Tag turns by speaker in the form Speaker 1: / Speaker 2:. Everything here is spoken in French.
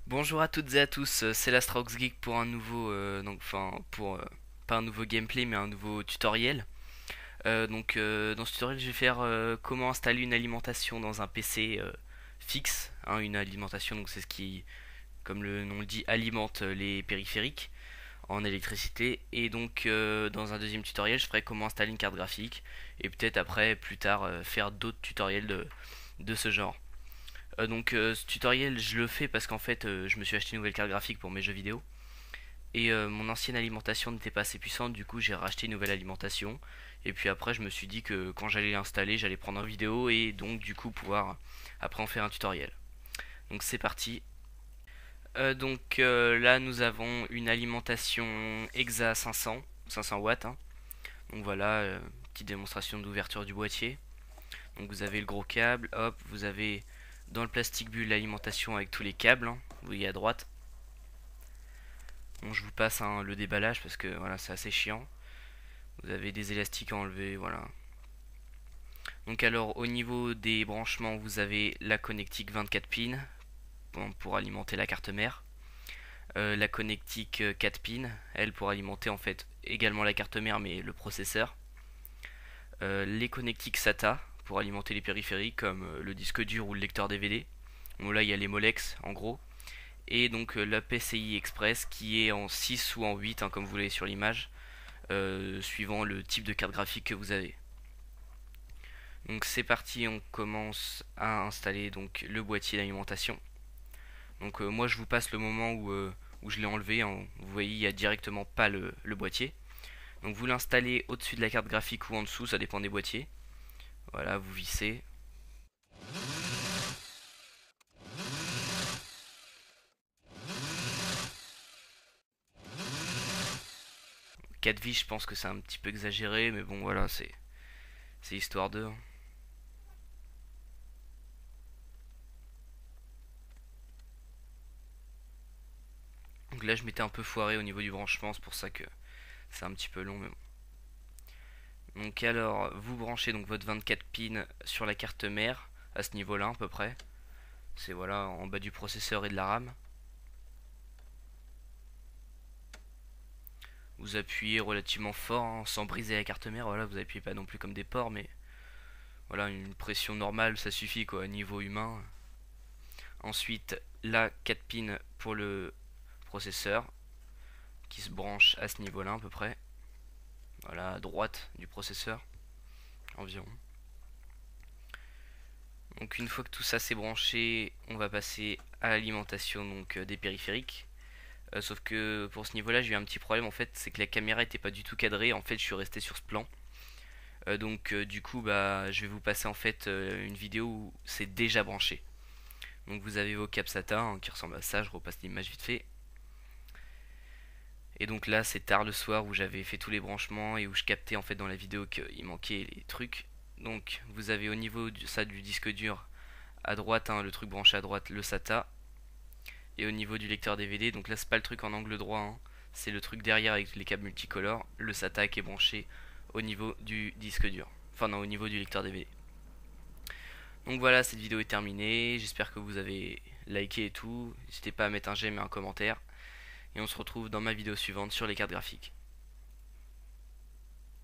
Speaker 1: Bonjour à toutes et à tous, c'est l'Astrox Geek pour un nouveau, pas un nouveau gameplay mais un nouveau tutoriel. Dans ce tutoriel je vais faire comment installer une alimentation dans un PC fixe, hein, une alimentation donc c'est ce qui, comme le nom le dit, alimente les périphériques en électricité. Et donc dans un deuxième tutoriel je ferai comment installer une carte graphique et peut-être après plus tard faire d'autres tutoriels de ce genre. Ce tutoriel je le fais parce qu'en fait je me suis acheté une nouvelle carte graphique pour mes jeux vidéo et mon ancienne alimentation n'était pas assez puissante, du coup j'ai racheté une nouvelle alimentation et puis après je me suis dit que quand j'allais l'installer j'allais prendre en vidéo et donc du coup pouvoir après en faire un tutoriel. Donc c'est parti. Là nous avons une alimentation EXA 500 watts, hein. Donc voilà, petite démonstration d'ouverture du boîtier. Donc vous avez le gros câble, hop, vous avez dans le plastique bulle l'alimentation avec tous les câbles, hein, vous voyez à droite. Bon, je vous passe hein, le déballage parce que voilà, c'est assez chiant. Vous avez des élastiques à enlever, voilà. Donc alors au niveau des branchements, vous avez la connectique 24 pins pour alimenter la carte mère. La connectique 4 pins, elle pour alimenter en fait également la carte mère mais le processeur. Les connectiques SATA pour alimenter les périphériques comme le disque dur ou le lecteur DVD. Bon là il y a les Molex en gros. Et donc la PCI Express qui est en 6 ou en 8 hein, comme vous l'avez sur l'image, suivant le type de carte graphique que vous avez. Donc c'est parti, on commence à installer donc le boîtier d'alimentation. Donc moi je vous passe le moment où je l'ai enlevé, hein. Vous voyez il n'y a directement pas le boîtier. Donc vous l'installez au-dessus de la carte graphique ou en dessous, ça dépend des boîtiers. Voilà, vous vissez. 4 vis, je pense que c'est un petit peu exagéré, mais bon voilà, c'est histoire de. Donc là je m'étais un peu foiré au niveau du branchement, c'est pour ça que c'est un petit peu long, mais bon. Donc alors, vous branchez donc votre 24 pins sur la carte mère, à ce niveau-là à peu près. C'est voilà, en bas du processeur et de la RAM. Vous appuyez relativement fort, hein, sans briser la carte mère, voilà, vous appuyez pas non plus comme des porcs, mais voilà, une pression normale, ça suffit quoi, niveau humain. Ensuite, la 4 pins pour le processeur, qui se branche à ce niveau-là à peu près. Voilà, à droite du processeur, environ. Donc une fois que tout ça s'est branché, on va passer à l'alimentation des périphériques. Sauf que pour ce niveau là j'ai eu un petit problème en fait, c'est que la caméra était pas du tout cadrée, en fait je suis resté sur ce plan. Du coup bah je vais vous passer en fait une vidéo où c'est déjà branché. Donc vous avez vos câbles SATA hein, qui ressemblent à ça, je repasse l'image vite fait. Et donc là c'est tard le soir où j'avais fait tous les branchements et où je captais en fait dans la vidéo qu'il manquait les trucs. Donc vous avez au niveau du disque dur à droite, hein, le truc branché à droite, le SATA. Et au niveau du lecteur DVD, donc là c'est pas le truc en angle droit, hein, c'est le truc derrière avec les câbles multicolores, le SATA qui est branché au niveau du disque dur. Enfin non, au niveau du lecteur DVD. Donc voilà, cette vidéo est terminée, j'espère que vous avez liké et tout. N'hésitez pas à mettre un j'aime et un commentaire. Et on se retrouve dans ma vidéo suivante sur les cartes graphiques.